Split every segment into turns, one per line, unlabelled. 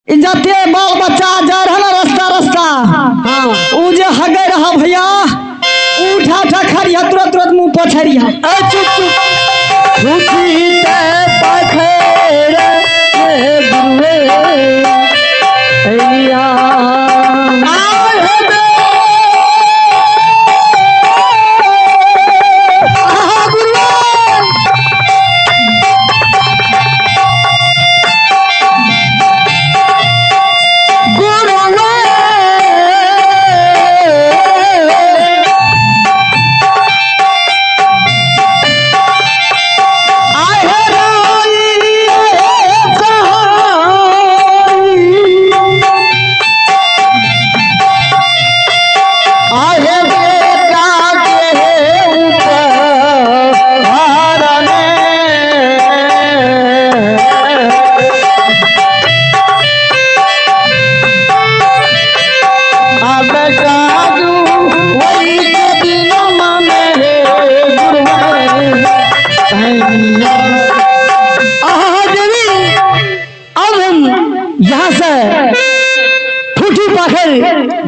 इज्जते बाल बच्चा जा रहा रास्ता रास्ता हाँ उ जे हगे रहा भैया उठा उठा खरिया तुरंत तुरंत मुंह पछरिया
चुप चुप झूठी ते पखर गुरुए हैया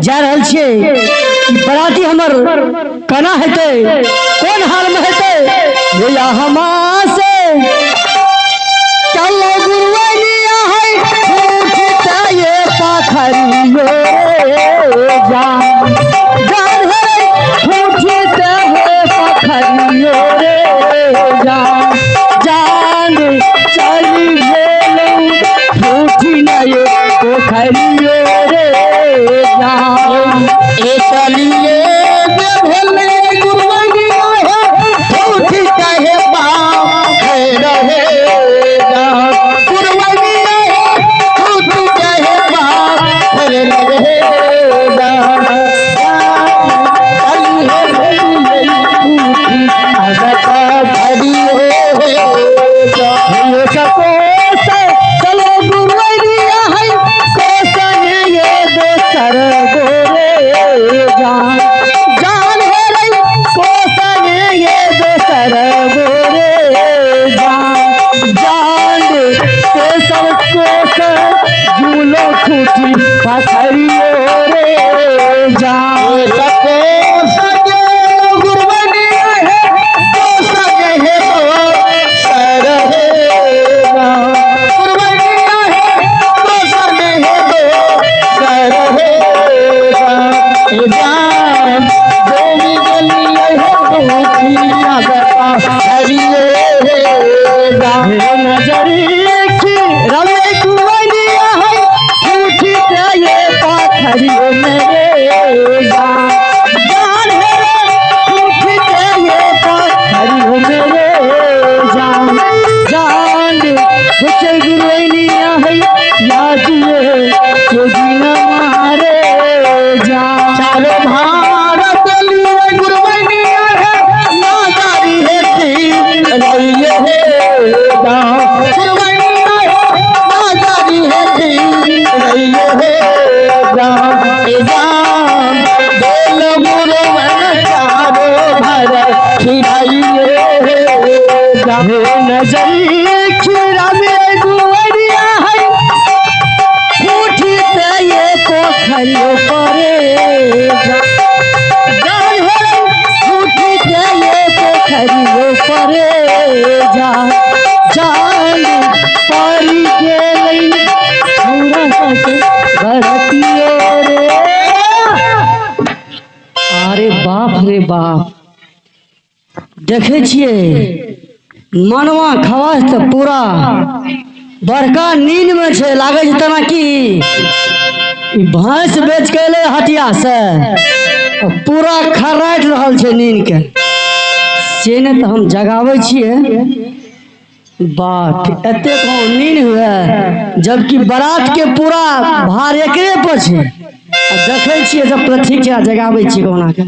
जा रहल छिए बराती हमर कना हेते कौन हाल में हेते भैया हमा से चलो गुरुवनिया है उठता ये पाखरियो जा जान है उठता है पाखरियो रे जा जान चली गेल उठी ना ये पोखरियो ए चलिए भले गुरुवनिया है उठी कहे बाप रहे गुरुवनिया है उठी कहे बाप रहे चलो गुरुवनिया है कोसन ये दोसर जान है रही कोसन ये दोसर गोरे जान ते सब कोसन झूलो खूटी पथरियो रे जान गुरुवनिया है कोसन है सर है गुरुवनिया है कोसन है सर है अरे बाप रे बाप देखे छिए मनवा खवास तो पूरा बड़का नींद में छे लागे छै तना कि भैंस बेच के ले हटिया से पूरा खराट रहल छे नींद के से ने तो हम जगावे छिए बाप एते को नींद हुए जबकि बारात के पूरा भार एकरे पर छे देखे छिए जब प्रतीक्षा जगावे छिए कोना के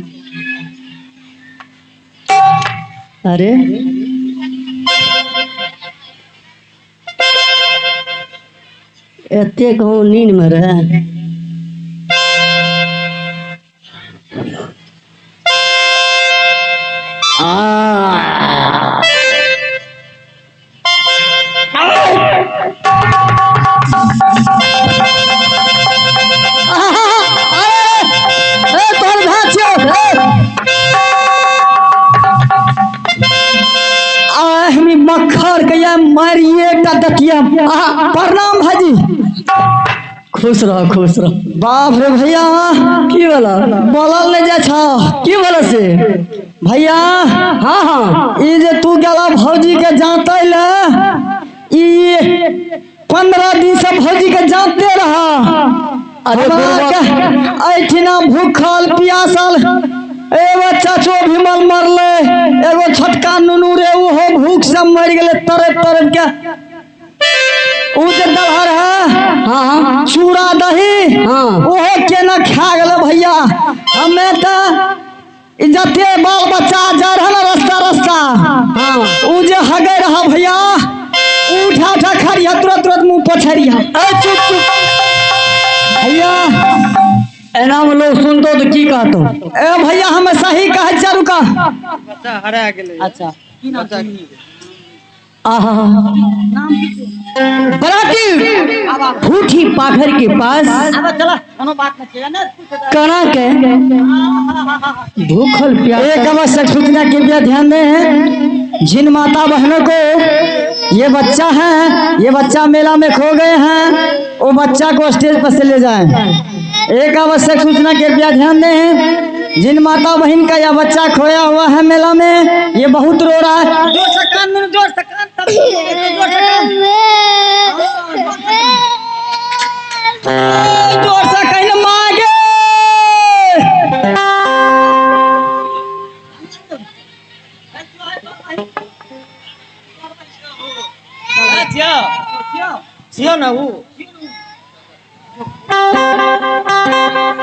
अरे एते कहूँ नींद में रहे आ
के मारिए दतिया। प्रणाम भाजी।
खुश रह।
बाप रे भैया
की बोला
बोलल नहीं जा छा।
की बोला से
भैया
हाँ
ई जे तू गेला भौजी के जाते ले, ई 15 दिन से भौजी के जाते रहा।
अरे
ऐठिना भूखल पियासल, एगो चाचो भीमल मरले, एगो छोटका नुनू रे उहो भूख से मर गेले तरफ के। उ जे दलहर है
हाँ
चूड़ा दही
हाँ
ओहो केना खा गेले भैया। हमे तो जते बाल बच्चा जा रहा रास्ता
हाँ
उ जे हगे रहा भैया, उठा खड़िया तुरंत मुंह पछरिया।
चुप
भैया
एना में लोग सुनतो तो की कहतो।
ए भैया हमें सही कहे चारू का।
अच्छा आहा बराती भूठी पाखर के पास कना के भूखल प्यास।
एक आवश्यक सूचना कृपया ध्यान दें, जिन माता बहनों को ये बच्चा है, ये बच्चा मेला में खो गए हैं, वो बच्चा को स्टेज पर से ले जाएं। एक आवश्यक सूचना कृपया ध्यान दें, जिन माता बहन का यह बच्चा खोया हुआ है मेला में, ये बहुत रो रहा है। जोर से कहीं न मांगे।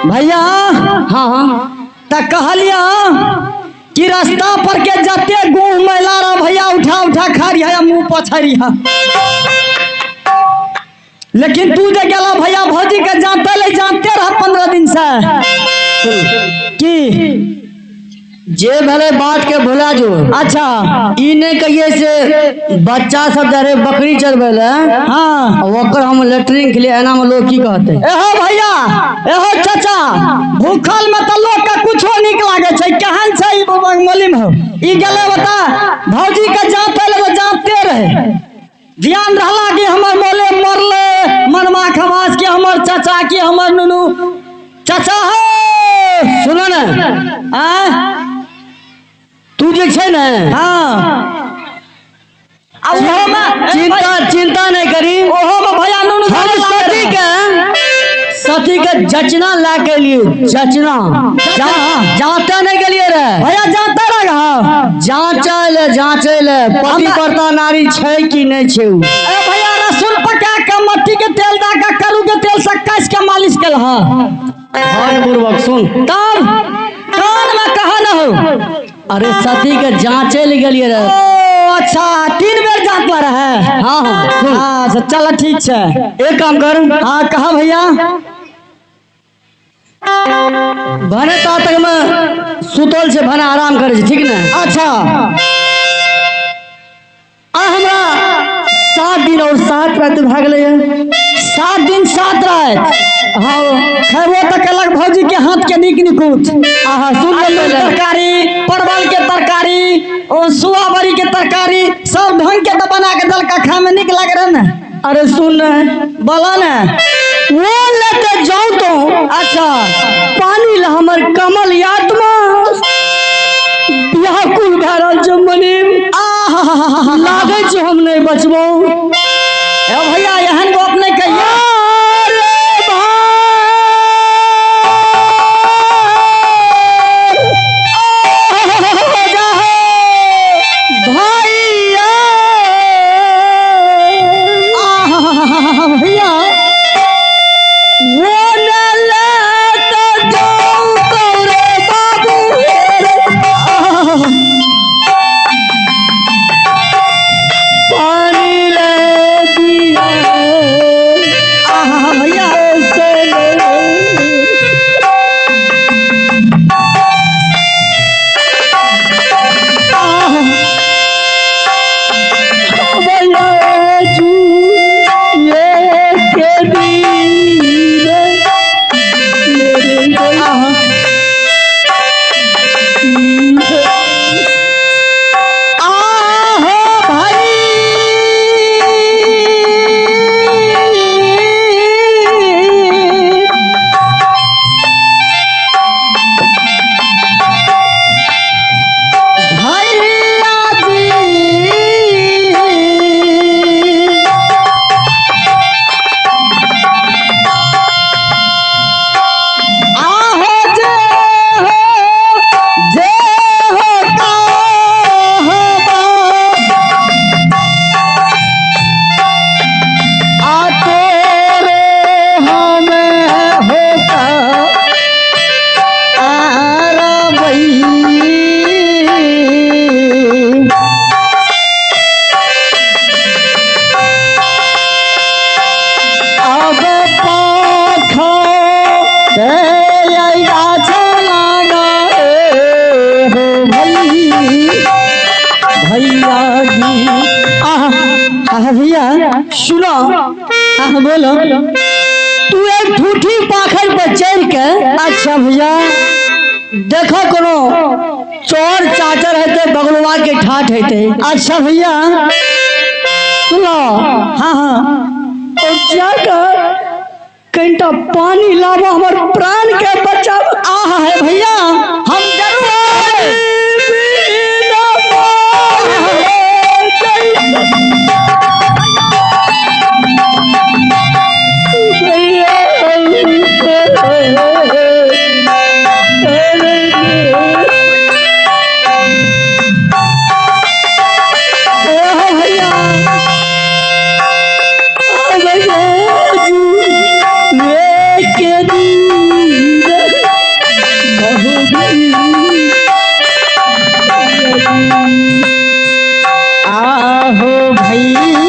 भैया
हाँ
त कहलिया कि रास्ता पर के जाते गुह मैला रहा भैया, उठा खा मुंह पछरिया। लेकिन तू जे गेला भैया भौजी के जानते रहा 15 दिन से कि
जे भले बात के भुला जो।
अच्छा
ई नहीं कहिए से बच्चा सब जरे बकरी चरबे ले
हाँ
ओकर हम लेटरिन के लिए एना में लोग की कहते।
एहो भैया एहो चाचा, भूखल में तो लोग का कुछो निक लागे छै। केहन छै ई मलिम हो, ई गेले बता भौजी के जानते रहे, ध्यान रहला कि हमर मोले मरले मनमा खवास के हमर चाचा के हमर नुनू चाचा हो।
सुनो न
आ
तू जे छै ने
हाँ अब ओहो में
चिंता नहीं करी।
ओहो में भैया नुनू
हम सती के जचना ला के लिए जचना जाते नहीं के लिए रे
भैया जानता रहा।
जांचल पति करता नारी छै कि नहीं छै।
ए भैया रसूल पका के मट्टी के तेल दा के करू के तेल से कस के मालिश केल हा।
भाई पूर्वक सुन
तब कान में कहा न हो।
अरे सती के जांचे ले गेलिए रे।
ओ अच्छा 3 बेर जांच पर है।
हाँ
हाँ चल ठीक है।
एक काम कर
हाँ कहा भैया
भने ता तक में सुतल से भने आराम करे छै, ठीक ना।
अच्छा
हमरा 7 दिन और 7 रात भाग ले
7 दिन 7 रात।
हाँ
खेबो तो कलक भौजी के हाथ के निकुत।
आहा सुन
आलू
ले
तरकारी, परवल के तरकारी और सुआबरी के तरकारी सब ढंग के तो बना के दल का खाए में निक लग रहा ना।
अरे सुन
बोला ना
वो लेते जाऊ तो
अच्छा
पानी ला हमर कमल आत्मा व्याकुल भरल जो मने लागे छै हम नहीं बचबो।
भैया एहन गप नहीं कहिए।
सुनो
हाँ बोलो।
तू एक ठूठी पाखर पर चढ़ के
अच्छा भैया
देखो कोनो चोर चाचर है बगलवा के ठाठ है
अच्छा भैया
सुनो
हाँ हाँ
और जाकर कईटा पानी लावा हमार प्राण के बचाव
आहा है भैया हम जरूर आहो भैया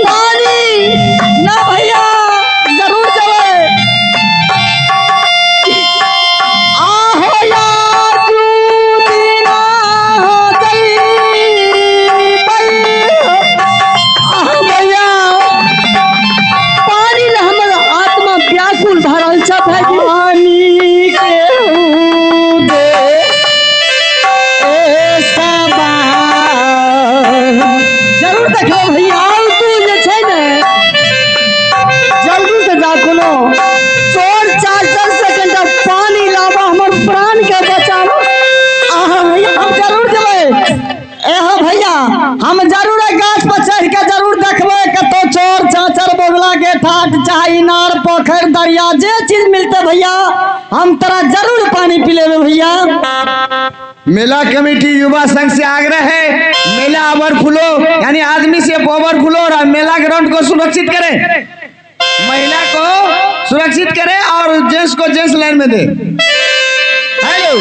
पानी ना भैया जरूर जावे आहो याजू दीना हो गई आहो भैया
पानी ले हमर आत्मा व्याकुल भरल छ भाई
पानी के दे जरूर देखो भैया
तू जे छै ने जल्दी से जा कोनो चोर चाचर से कनिटा पानी लावा हमर प्राण के बचाव
आहा भैया हम जरूर जेबै एहो भैया हम जरूर गाछ पर चढ़ के जरूर देखबै कतो चोर चाचर बोगला के ठाट चाहे इनार पोखर दरिया जे चीज मिलते भैया हम तोरा जरूर पानी पिलेबे भैया।
मेला कमेटी युवा संघ से आग्रह है मेला ओवरफ्लो यानी आदमी से ओवरफ्लो और मेला ग्राउंड को सुरक्षित करें, महिला को सुरक्षित करें और जेंट्स को जेंट्स लाइन में दे। हेलो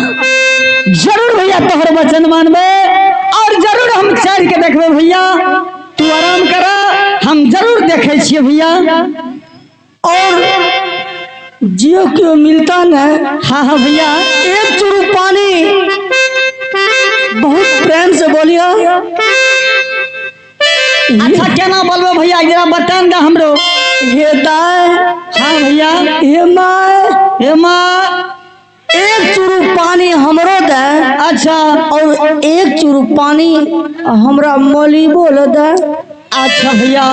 जरूर भैया तोहर वचन मानबे और जरूर हम चढ़ के देखबे भैया तू आराम करा हम जरूर देखे छिए भैया।
और जियो क्यों मिलता न
हाँ हाँ भैया
एक चुरू पानी बहुत प्रेम से बोलियो
अच्छा केना बोलबे भैया जरा बतान दे हमरो।
हे दाय
हाँ भैया
हे माय
हे माँ
एक चुरू पानी हमरो दे
अच्छा
और एक चुरू पानी हमरा मोली बोल दे
अच्छा भैया